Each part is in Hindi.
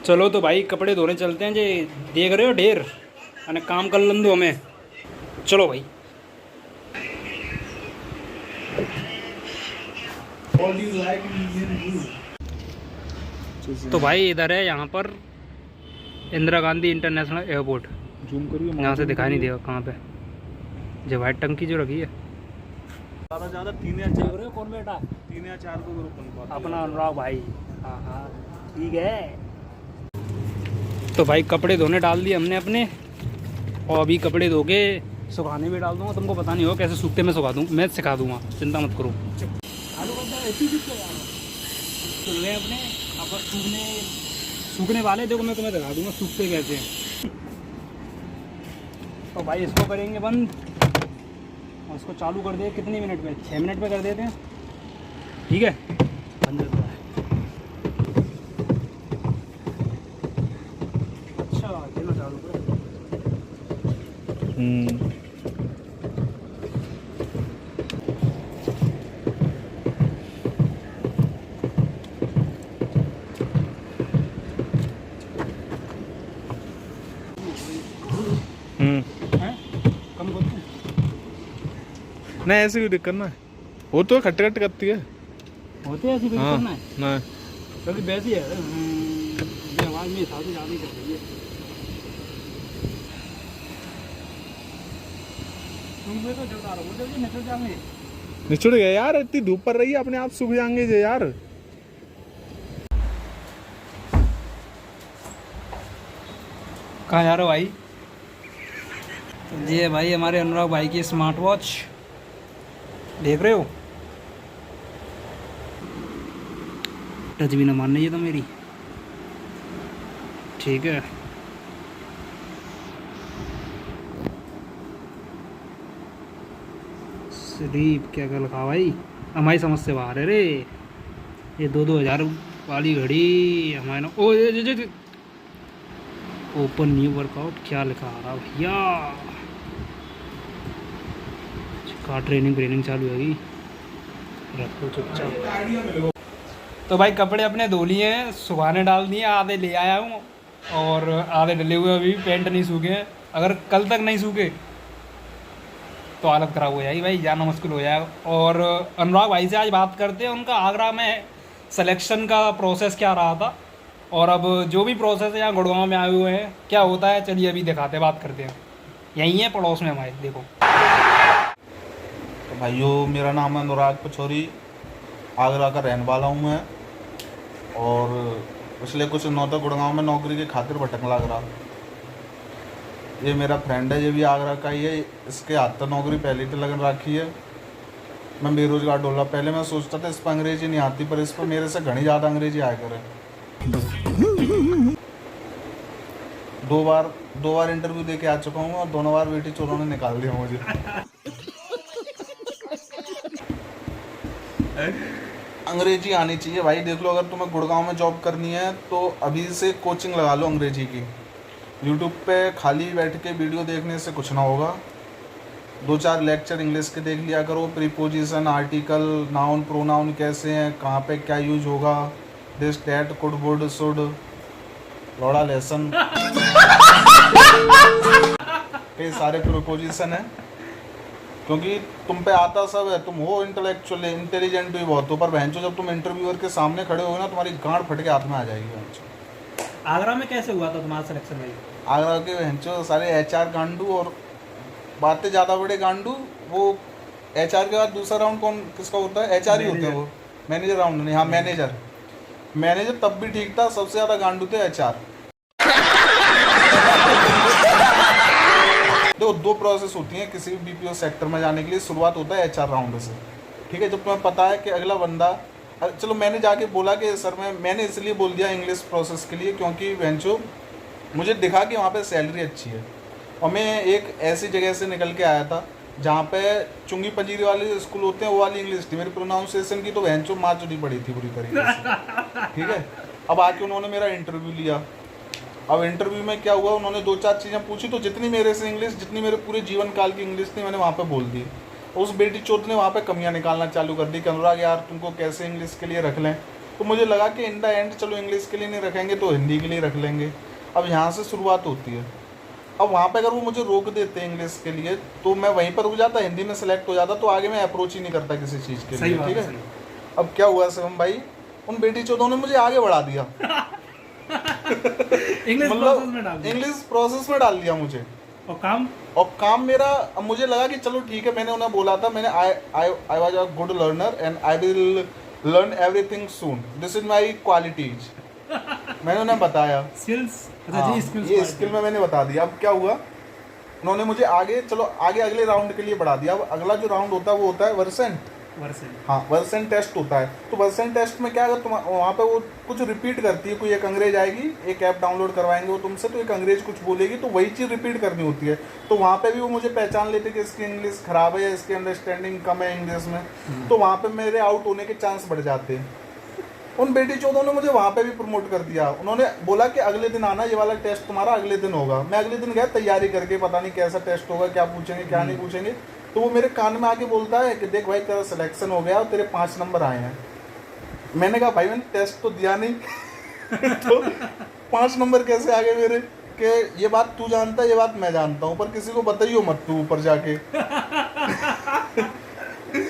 चलो तो भाई कपड़े धोने चलते हैं। जे देख रहे हो ढेर अने काम कर लन दो हमें। चलो भाई। तो भाई इधर है यहाँ पर Indira Gandhi international airport. Zoom करिए, यहाँ से दिखाई नहीं देगा कहाँ पे। जो वाइट टंकी जो रखी है ज़्यादा 3 या 4 कौन बैठा 3 या 4 को ग्रुप अपना अनुराग भाई। हाँ हाँ ठीक है। तो भाई कपड़े धोने डाल दिए हमने अपने, और अभी कपड़े धो के सुखाने भी डाल दूंगा। तुमको पता नहीं हो कैसे सूखते, मैं सुखा दूँ, मैं सिखा दूंगा, चिंता मत करो। चल रहे अपने अब सूखने वाले, देखो मैं तुम्हें दिखा दूंगा सूखते कैसे हैं। तो भाई इसको करेंगे बंद और इसको चालू कर दे। कितनी मिनट में? 6 मिनट में कर देते हैं, ठीक है। बंद कर दो। अच्छा चलो चालू करो। कम करते हैं नहीं, ऐसे भी दिक्कत ना है। वो तो खट खट करती है, होते हैं ऐसी कोई करना है ना क्योंकि वैसी है ये आवाज़ में हिसाब से ज़्यादा ही कर रही है। तुम तो जलता रहो, जल्दी निकल जाएंगे। निचुड़ गया यार, इतनी धूप पड़ रही है, अपने आप सूख जाएंगे जे यार। कहाँ जा रहे हो भाई? ये भाई हमारे अनुराग भाई की स्मार्ट वॉच देख रहे हो। टच भी ना मानने ये तो मेरी, ठीक है। स्लीप क्या क्या लिखा भाई, हमारी समझ से बाहर है रे। ये 2-2 हज़ार वाली घड़ी हमारे ओ ये ओपन न्यू वर्कआउट क्या लिखा आ रहा भैया। का ट्रेनिंग चालू होगी, रखो चुपचाप। तो भाई कपड़े अपने धो लिए हैं, सुखाने डाल दिए, आधे ले आया हूँ और आधे डले हुए अभी पेंट नहीं सूखे हैं। अगर कल तक नहीं सूखे तो हालत ख़राब हो जाएगी भाई, जाना मुश्किल हो जाएगा। और अनुराग भाई से आज बात करते हैं, उनका आगरा में सिलेक्शन का प्रोसेस क्या रहा था और अब जो भी प्रोसेस है यहाँ गुड़गांव में आए हुए हैं क्या होता है। चलिए अभी दिखाते हैं, बात करते हैं। यहीं है पड़ोस में हमारे, देखो। तो भाइयों, मेरा नाम है अनुराग पचौरी, आगरा का रहने वाला हूँ मैं, और पिछले कुछ दिनों तक गुड़गांव में नौकरी के खातिर भटक लग रहा। ये मेरा फ्रेंड है, ये भी आगरा का ही है, इसके हाथ तक नौकरी पहले तो लगन रखी है। मैं बेरोजगार डोला। पहले मैं सोचता था इस पर अंग्रेजी नहीं आती, पर इस पर मेरे से घनी ज़्यादा अंग्रेजी आया करे। दो बार इंटरव्यू दे के आ चुका हूँ और दोनों बार बेटी चोरों ने निकाल दिया मुझे। अंग्रेजी आनी चाहिए भाई। देख लो, अगर तुम्हें गुड़गांव में जॉब करनी है तो अभी से कोचिंग लगा लो अंग्रेजी की। यूट्यूब पे खाली बैठ के वीडियो देखने से कुछ ना होगा। 2-4 लेक्चर इंग्लिश के देख लिया करो। प्रीपोजिशन, आर्टिकल, नाउन, प्रोनाउन कैसे हैं, कहाँ पे क्या यूज होगा, this, that, could, would, should, लौड़ा, लेसन, ये सारे प्रीपोजिशन है। क्योंकि तुम पे आता सब है, तुम हो इंटेलेक्चुअल, इंटेलिजेंट भी बहुत हो, पर बहनचो जब तुम इंटरव्यूअर के सामने खड़े हो ना, तुम्हारी गांड फट के हाथ में आ जाएगी बहनचो। आगरा में कैसे हुआ था तुम्हारा सिलेक्शन भाई? आगरा के बहनचो सारे HR गांडू, और बातें ज़्यादा बड़े गांडू। वो HR के बाद दूसरा राउंड कौन किसका होता है? HR ही होते हैं वो। मैनेजर राउंड नहीं, हाँ मैनेजर तब भी ठीक था, सबसे ज़्यादा गांडू थे HR। देखो, 2 प्रोसेस होती हैं किसी भी BPO सेक्टर में जाने के लिए। शुरुआत होता है HR राउंड से, ठीक है। जब तुम्हें पता है कि अगला बंदा, चलो मैंने जाके बोला कि सर मैंने इसलिए बोल दिया इंग्लिश प्रोसेस के लिए क्योंकि वेंचो मुझे दिखा कि वहाँ पे सैलरी अच्छी है, और मैं एक ऐसी जगह से निकल के आया था जहाँ पे चुंगी पंजीरी वाले स्कूल होते हैं, वो वाली इंग्लिश थी। मेरी प्रोनाउंसिएशन की तो वेंचो माँ चुनी पड़ी थी पूरी तरीके से, ठीक है। अब आके उन्होंने मेरा इंटरव्यू लिया। अब इंटरव्यू में क्या हुआ, उन्होंने 2-4 चीज़ें पूछी, तो जितनी मेरे से इंग्लिश, जितनी मेरे पूरे जीवन काल की इंग्लिश थी, मैंने वहाँ पे बोल दी। उस बेटी चोद ने वहाँ पे कमियां निकालना चालू कर दी कि अनुराग यार तुमको कैसे इंग्लिश के लिए रख लें। तो मुझे लगा कि इन द एंड चलो इंग्लिश के लिए नहीं रखेंगे तो हिंदी के लिए रख लेंगे। अब यहाँ से शुरुआत होती है। अब वहाँ पे अगर वो मुझे रोक देते इंग्लिश के लिए तो मैं वहीं पर रुक जाता, हिंदी में सेलेक्ट हो जाता, तो आगे मैं अप्रोच ही नहीं करता किसी चीज़ के लिए। ठीक है, अब क्या हुआ शिवम भाई, उन बेटी चौधों ने मुझे आगे बढ़ा दिया मतलब इंग्लिश प्रोसेस में डाल दिया मुझे। और काम मेरा, अब मुझे लगा कि चलो ठीक है, मैंने उन्हें बोला था, मैंने I was a good learner and I will learn everything soon, this is my qualities मैंने उन्हें बताया स्किल्स। ये स्किल में मैंने बता दिया। अब क्या हुआ, उन्होंने मुझे आगे चलो आगे अगले राउंड के लिए बढ़ा दिया। अब अगला जो राउंड होता है वो होता है वर्सेंट। हाँ, वर्सेंट टेस्ट होता है। तो वर्सेंट टेस्ट में क्या अगर तुम वहाँ पे वो कुछ रिपीट करती है, कोई एक अंग्रेज आएगी, एक ऐप डाउनलोड करवाएंगे वो तुमसे, तो एक अंग्रेज कुछ बोलेगी तो वही चीज़ रिपीट करनी होती है। तो वहाँ पे भी वो मुझे पहचान लेते कि इसकी इंग्लिश खराब है या इसकी अंडरस्टैंडिंग कम है इंग्लिश में, तो वहाँ पे मेरे आउट होने के चांस बढ़ जाते हैं। उन बेटी चौधों ने मुझे वहाँ पे भी प्रमोट कर दिया। उन्होंने बोला कि अगले दिन आना, ये वाला टेस्ट तुम्हारा अगले दिन होगा। मैं अगले दिन गया तैयारी करके, पता नहीं कैसा टेस्ट होगा, क्या पूछेंगे क्या नहीं पूछेंगे। तो वो मेरे कान में आके बोलता है कि देख भाई तेरा सिलेक्शन हो गया और तेरे 5 नंबर आए हैं। मैंने कहा भाई मैंने टेस्ट तो दिया नहीं तो 5 नंबर कैसे आ गए मेरे? कि ये बात तू जानता है, ये बात मैं जानता हूँ, पर किसी को बताइयो मत तू ऊपर जाके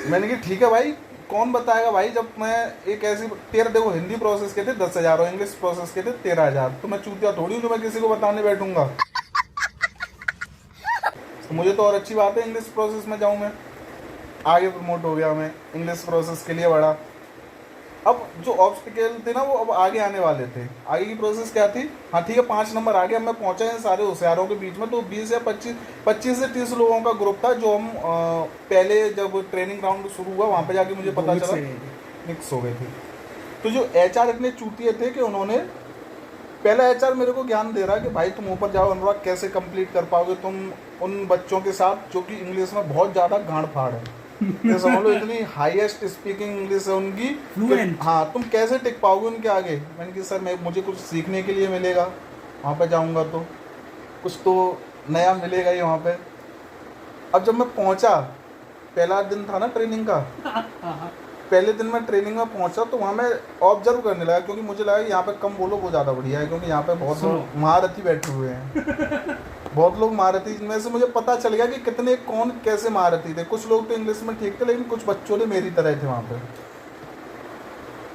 मैंने कहा ठीक है भाई, कौन बताएगा भाई, जब मैं एक ऐसी देखो हिंदी प्रोसेस के थे 10,000 और इंग्लिश प्रोसेस के थे 13,000, तो मैं चूतिया थोड़ी हूँ जो मैं किसी को बताने बैठूंगा। तो मुझे तो और अच्छी बात है इंग्लिश प्रोसेस में जाऊँ, मैं आगे प्रमोट हो गया, मैं इंग्लिश प्रोसेस के लिए बढ़ा। अब जो ऑब्स्टिकल थे ना वो अब आगे आने वाले थे। आगे की प्रोसेस क्या थी, हाँ ठीक है 5 नंबर आ गया, मैं पहुंचा है सारे होशियारों के बीच में। तो 20 या 25 से 30 लोगों का ग्रुप था जो हम पहले जब ट्रेनिंग राउंड शुरू हुआ वहाँ पे जाके मुझे पता चला मिक्स हो गए थे। तो जो HR इतने चूतिए थे कि उन्होंने पहला HR मेरे को ज्ञान दे रहा कि भाई तुम ऊपर जाओ, अनुराग कैसे कंप्लीट कर पाओगे तुम उन बच्चों के साथ जो कि इंग्लिश में बहुत ज़्यादा गांड फाड़ है ये समझ लो, इतनी हाईएस्ट स्पीकिंग इंग्लिश है उनकी, हाँ तुम कैसे टिक पाओगे उनके आगे। मैंने कहा सर मुझे कुछ सीखने के लिए मिलेगा, वहाँ पे जाऊँगा तो कुछ तो नया मिलेगा ही वहाँ पे। अब जब मैं पहुँचा, पहला दिन था ना ट्रेनिंग का, पहले दिन मैं ट्रेनिंग में पहुँचा तो वहाँ मैं ऑब्जर्व करने लगा, क्योंकि मुझे लगा कि यहाँ पे कम बोलो वो ज़्यादा बढ़िया है, क्योंकि यहाँ पे बहुत लोग महारथी बैठे हुए हैं बहुत लोग महारथी, जिनमें से मुझे पता चल गया कि कितने कौन कैसे महारथी थे। कुछ लोग तो इंग्लिश में ठीक थे लेकिन कुछ बच्चों ने मेरी तरह थे वहाँ पे।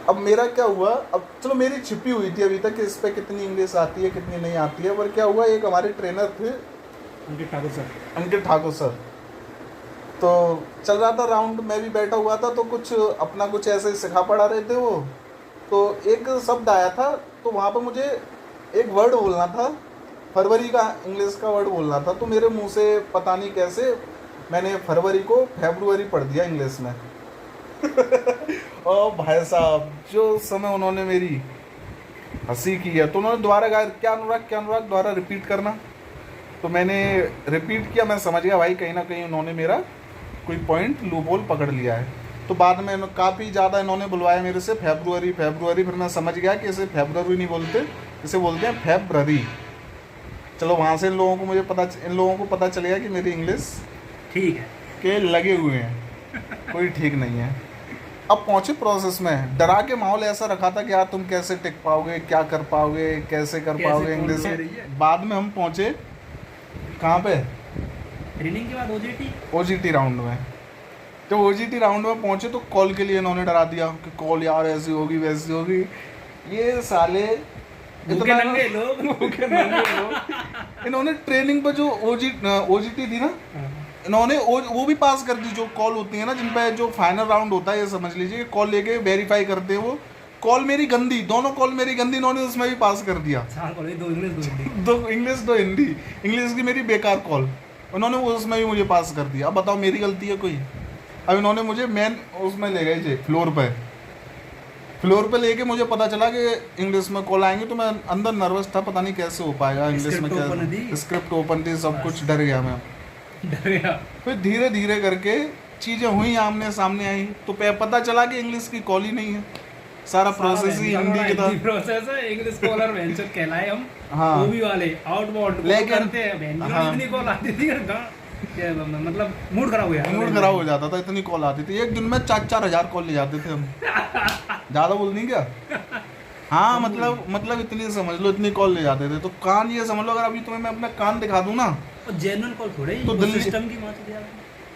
अब मेरा क्या हुआ, अब चलो मेरी छिपी हुई थी अभी तक कि इस पर कितनी इंग्लिश आती है कितनी नहीं आती है, पर क्या हुआ एक हमारे ट्रेनर थे अंकित ठाकुर सर, तो चल रहा था राउंड, मैं भी बैठा हुआ था, तो कुछ अपना कुछ ऐसे सिखा पढ़ा रहे थे वो। तो एक शब्द आया था तो वहाँ पर मुझे एक वर्ड बोलना था, फरवरी का इंग्लिश का वर्ड बोलना था, तो मेरे मुंह से पता नहीं कैसे मैंने फरवरी को फेब्रुअरी पढ़ दिया इंग्लिश में और भाई साहब जो समय उन्होंने मेरी हंसी की है, तो उन्होंने दोबारा कहा क्या अनुराग दोबारा रिपीट करना। तो मैंने रिपीट किया, मैं समझ गया भाई कहीं ना कहीं उन्होंने मेरा कोई पॉइंट लूपहोल पकड़ लिया है। तो बाद में काफ़ी ज़्यादा इन्होंने बुलवाया मेरे से फेब्रुअरी, फिर मैं समझ गया कि इसे फेब्रुअरी नहीं बोलते, इसे बोलते हैं फेब्रवरी। चलो वहाँ से इन लोगों को पता चल गया कि मेरी इंग्लिश ठीक है के लगे हुए हैं कोई ठीक नहीं है। अब पहुँचे प्रोसेस में, डरा के माहौल ऐसा रखा था कि यार तुम कैसे टिक पाओगे, क्या कर पाओगे, कैसे कर पाओगे इंग्लिश। बाद में हम पहुँचे कहाँ पे, ट्रेनिंग के बाद OGT राउंड में। जब OGT राउंड में पहुँचे तो कॉल के लिए इन्होंने डरा दिया कि कॉल यार ऐसी होगी वैसी होगी। ये साले इतना इन्होंने ट्रेनिंग पर जो OGT थी ना, इन्होंने वो भी पास कर दी, जो कॉल होती है ना जिन पे जो फाइनल राउंड होता है, ये समझ लीजिए कॉल लेके वेरीफाई करते हैं वो। कॉल मेरी गंदी, दोनों कॉल मेरी गंदी, इन्होंने उसमें भी पास कर दिया। दो इंग्लिश दो हिंदी, इंग्लिश की मेरी बेकार कॉल, उन्होंने उसमें भी मुझे पास कर दिया। अब बताओ मेरी गलती है कोई? अब इन्होंने मुझे मेन उसमें ले गए थे फ्लोर पे लेके मुझे पता चला कि इंग्लिश में कॉल आएंगे, तो मैं अंदर नर्वस था, पता नहीं कैसे हो पाएगा इंग्लिश में, क्या स्क्रिप्ट ओपन थी, सब कुछ डर गया। फिर धीरे धीरे करके चीज़ें हुई, आमने सामने आई, तो पता चला कि इंग्लिश की कॉल ही नहीं है, सारा प्रोसेस ही हिंदी की तरह प्रोसेस है। इंग्लिश कॉलर वेंचर कहलाए हम, हाँ वो भी वाले आउटबाउंड करते हैं, इतनी कॉल आती थी मतलब मूड खराब हो जाता था, इतनी कॉल आती थी। एक दिन में 4-4 हज़ार कॉल ले जाते थे हम ज़्यादा बोल नहीं क्या? हाँ मतलब इतनी समझ लो, इतनी कॉल ले जाते थे। तो कान ये समझ लो, अगर अभी तुम्हें मैं अपना कान दिखा दूँ ना, और जेन्युइन कॉल थोड़े ही तो वो दिल्ली- सिस्टम की बात है यार।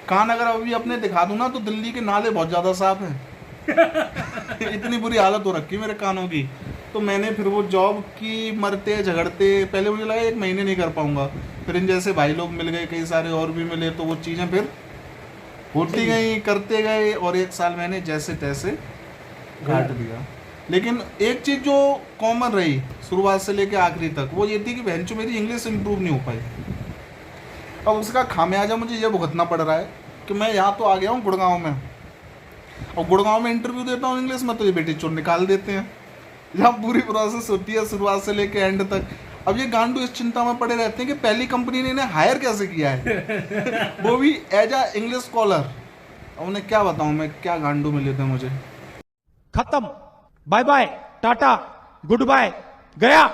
कान अगर अभी अपने दिखा दूँ ना, तो दिल्ली के नाले बहुत ज़्यादा साफ हैं। इतनी बुरी हालत हो रखी मेरे कानों की। तो मैंने फिर वो जॉब की, मरते झगड़ते, पहले मुझे लगा 1 महीने नहीं कर पाऊंगा, फिर इन जैसे भाई लोग मिल गए, कई सारे और भी मिले, तो वो चीज़ें फिर होती गई, करते गए, और 1 साल मैंने जैसे तैसे काट दिया। लेकिन एक चीज़ जो कॉमन रही शुरुआत से लेकर आखिरी तक, वो ये थी कि बहनचो मेरी इंग्लिश इम्प्रूव नहीं हो पाई। अब उसका खामियाजा मुझे ये भुगतना पड़ रहा है कि मैं यहाँ तो आ गया हूँ गुड़गांव में, और गुड़गांव में इंटरव्यू देता हूँ इंग्लिश में, तो ये बेटी चोर निकाल देते हैं। जहाँ पूरी प्रोसेस होती है शुरुआत से लेकर एंड तक। अब ये गांडू इस चिंता में पड़े रहते हैं कि पहली कंपनी ने इन्हें हायर कैसे किया है, वो भी एज अ इंग्लिश स्कॉलर। अब उन्हें क्या बताऊँ मैं, क्या गांडू मिले थे मुझे। खत्म, bye bye, tata, goodbye, गया।